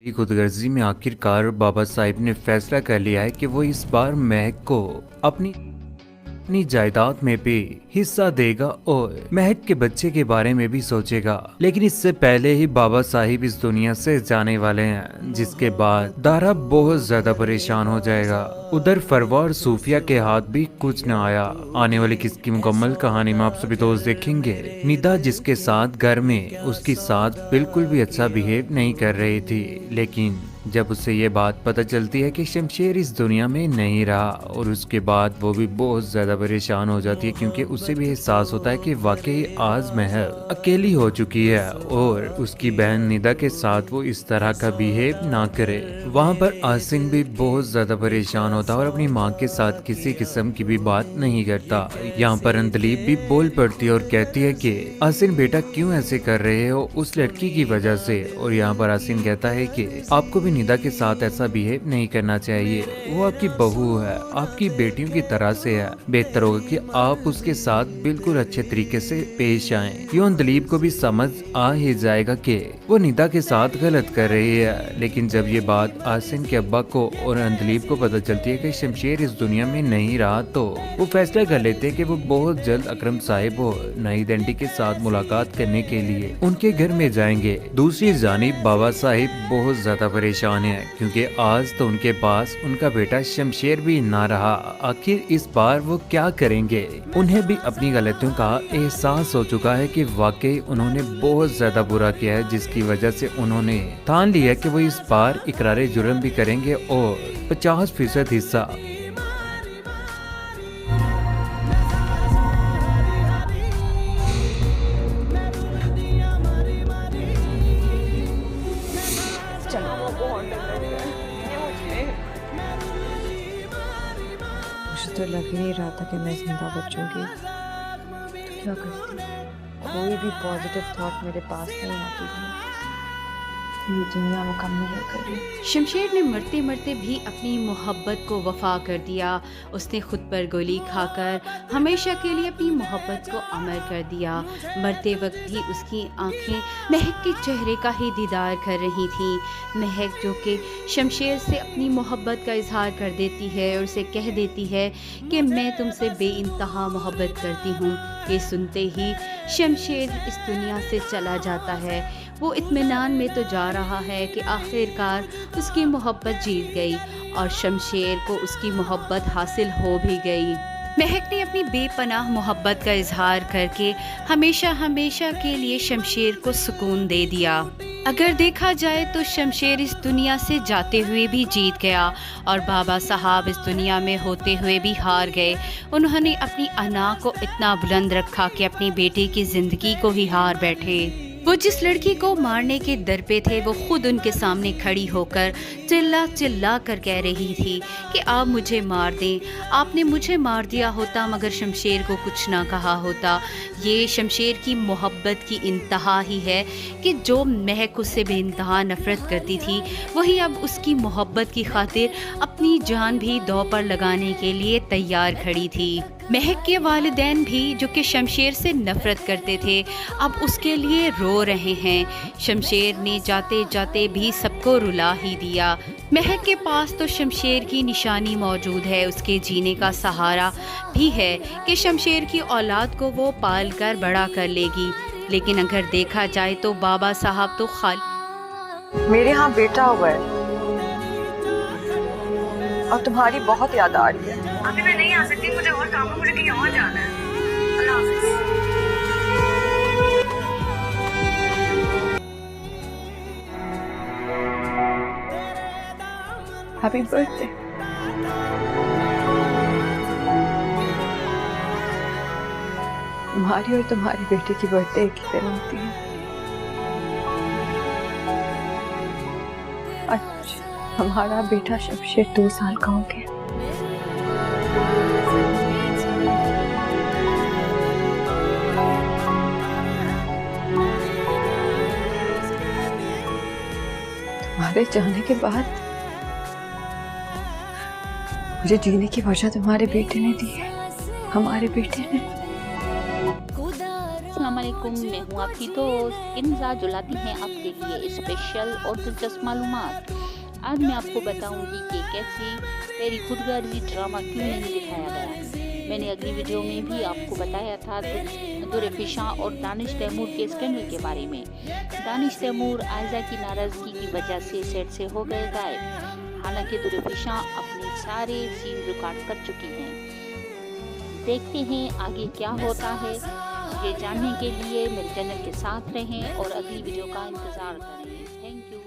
की खुदगर्जी में आखिरकार बाबा साहिब ने फैसला कर लिया है कि वो इस बार महक को अपनी जायदाद में भी हिस्सा देगा और महक के बच्चे के बारे में भी सोचेगा। लेकिन इससे पहले ही बाबा साहिब इस दुनिया से जाने वाले हैं, जिसके बाद दारा बहुत ज्यादा परेशान हो जाएगा। उधर फरवा और सूफिया के हाथ भी कुछ न आया। आने वाली किसकी मुकम्मल कहानी में आप सभी दोस्त देखेंगे। निदा जिसके साथ घर में उसकी साथ बिल्कुल भी अच्छा बिहेव नहीं कर रही थी, लेकिन जब उसे ये बात पता चलती है कि शमशेर इस दुनिया में नहीं रहा, और उसके बाद वो भी बहुत ज्यादा परेशान हो जाती है, क्योंकि उसे भी एहसास होता है कि वाकई आज महल अकेली हो चुकी है और उसकी बहन निदा के साथ वो इस तरह का बिहेव ना करे। वहाँ पर आसिन भी बहुत ज्यादा परेशान होता है और अपनी माँ के साथ किसी किस्म की भी बात नहीं करता। यहाँ पर अंतलीप भी बोल पड़ती है और कहती है कि आसिन बेटा क्यों ऐसे कर रहे हो उस लड़की की वजह से। और यहाँ पर आसिन कहता है कि आपको भी निदा के साथ ऐसा बिहेव नहीं करना चाहिए, वो आपकी बहू है, आपकी बेटियों की तरह से है, बेहतर होगा कि आप उसके साथ बिल्कुल अच्छे तरीके से पेश आएं। यूं दिलीप को भी समझ आ ही जाएगा कि वो निदा के साथ गलत कर रही है। लेकिन जब ये बात आसिन के अब्बा को और अंदलीब को पता चलती है कि शमशेर इस दुनिया में नहीं रहा, तो वो फैसला कर लेते हैं कि वो बहुत जल्द अकरम साहिब और नाहिद आंटी के साथ मुलाकात करने के लिए उनके घर में जाएंगे। दूसरी जानिब बाबा साहिब बहुत ज्यादा परेशान है, क्योंकि आज तो उनके पास उनका बेटा शमशेर भी ना रहा। आखिर इस बार वो क्या करेंगे। उन्हें भी अपनी गलतियों का एहसास हो चुका है कि वाकई उन्होंने बहुत ज्यादा बुरा किया है, जिसकी वजह से उन्होंने ठान लिया कि वो इस बार इकरार जुर्म भी करेंगे और 50% हिस्सा मुझे तो लग ही नहीं रहा था कि मैं जिंदा बचूंगी। तो क्या करती, कोई भी पॉजिटिव थॉट मेरे पास नहीं आती थी। ये दुनिया मुकम्मल हो गई। शमशेर ने मरते मरते भी अपनी मोहब्बत को वफा कर दिया। उसने खुद पर गोली खाकर हमेशा के लिए अपनी मोहब्बत को अमर कर दिया। मरते वक्त भी उसकी आंखें महक के चेहरे का ही दीदार कर रही थीं। महक जो कि शमशेर से अपनी मोहब्बत का इजहार कर देती है और उसे कह देती है कि मैं तुमसे बेइंतहा मोहब्बत करती हूँ। ये सुनते ही शमशेर इस दुनिया से चला जाता है। वो इत्मीनान में तो जा रहा है कि आखिरकार उसकी मोहब्बत जीत गई और शमशेर को उसकी मोहब्बत हासिल हो भी गई। महक ने अपनी बेपनाह मोहब्बत का इजहार करके हमेशा हमेशा के लिए शमशेर को सुकून दे दिया। अगर देखा जाए तो शमशेर इस दुनिया से जाते हुए भी जीत गया और बाबा साहब इस दुनिया में होते हुए भी हार गए। उन्होंने अपनी अना को इतना बुलंद रखा कि अपनी बेटी की जिंदगी को ही हार बैठे। वो जिस लड़की को मारने के दर पे थे, वो खुद उनके सामने खड़ी होकर चिल्ला चिल्ला कर कह रही थी कि आप मुझे मार दें। आपने मुझे मार दिया होता मगर शमशेर को कुछ ना कहा होता। ये शमशेर की मोहब्बत की इंतहा ही है कि जो महक उससे बेइंतहा नफरत करती थी, वही अब उसकी मोहब्बत की खातिर अपनी जान भी दांव पर लगाने के लिए तैयार खड़ी थी। महक के वालिदैन भी जो कि शमशेर से नफरत करते थे, अब उसके लिए रो रहे हैं। शमशेर ने जाते जाते भी सबको रुला ही दिया। महक के पास तो शमशेर की निशानी मौजूद है, उसके जीने का सहारा भी है कि शमशेर की औलाद को वो पाल कर बड़ा कर लेगी। लेकिन अगर देखा जाए तो बाबा साहब तो मेरे यहाँ बेटा हुआ है और तुम्हारी बहुत याद आ रही है। अभी मैं नहीं आ सकती, मुझे और काम है, मुझे कहीं और जाना है। अल्लाह हाफिज। Happy birthday. तुम्हारी और तुम्हारी बेटी की बर्थडे एक ही दिन होती है। अच्छा, हमारा बेटा शमशेर 2 साल का हो गया। तुम्हारे जाने के बाद मुझे जीने की वजह तुम्हारे बेटे ने दी है, हमारे बेटे ने। अस्सलाम अस्सलामुअलैकुम, मैं हूँ आपकी दोस्त किन्जा जो लाती हैं आपके लिए स्पेशल और दिलचस्प मालूमात। आज मैं आपको बताऊंगी कि कैसे तेरी खुदगर्जी ड्रामा क्यों नहीं दिखाया गया। मैंने अगली वीडियो में भी आपको बताया था दुर्फिशा और दानिश तैमूर के स्कैंडल के बारे में। दानिश तैमूर आयजा की नाराज़गी की वजह से सेट से हो गए गायब। हालांकि दुर्फिशा अपने सारे सीन रिकॉर्ड कर चुकी हैं। देखते हैं आगे क्या होता है। ये जानने के लिए मेरे चैनल के साथ रहें और अगली वीडियो का इंतज़ार करें। Thank you.